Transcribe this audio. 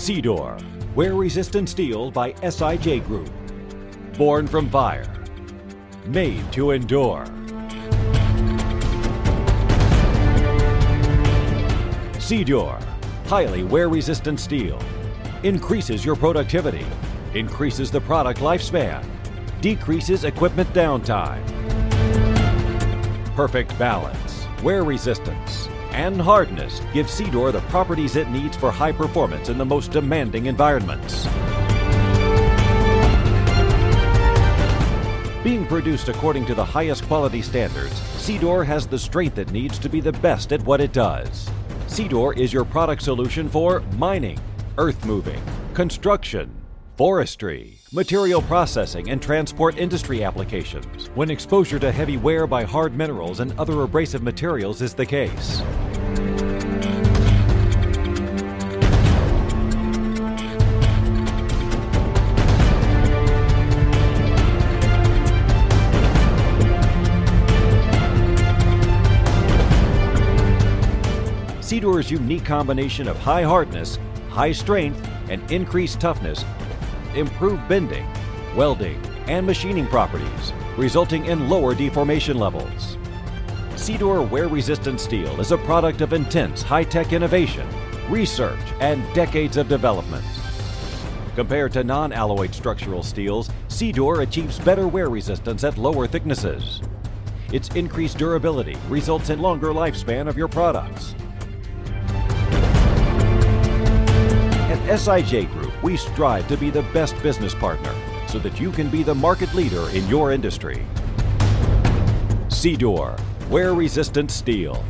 SIDUR, wear-resistant steel by SIJ Group. Born from fire, made to endure. SIDUR, highly wear-resistant steel, increases your productivity, increases the product lifespan, decreases equipment downtime. Perfect balance, wear resistance, and hardness give SIDUR the properties it needs for high performance in the most demanding environments. Being produced according to the highest quality standards, SIDUR has the strength it needs to be the best at what it does. SIDUR is your product solution for mining, earth moving, construction, forestry, material processing, and transport industry applications, when exposure to heavy wear by hard minerals and other abrasive materials is the case. SIDUR's unique combination of high hardness, high strength, and increased toughness improve bending, welding, and machining properties, resulting in lower deformation levels. SIDUR wear-resistant steel is a product of intense high-tech innovation, research, and decades of development. Compared to non-alloyed structural steels, SIDUR achieves better wear resistance at lower thicknesses. Its increased durability results in longer lifespan of your products. At SIJ Group, we strive to be the best business partner so that you can be the market leader in your industry. SIDUR, wear-resistant steel.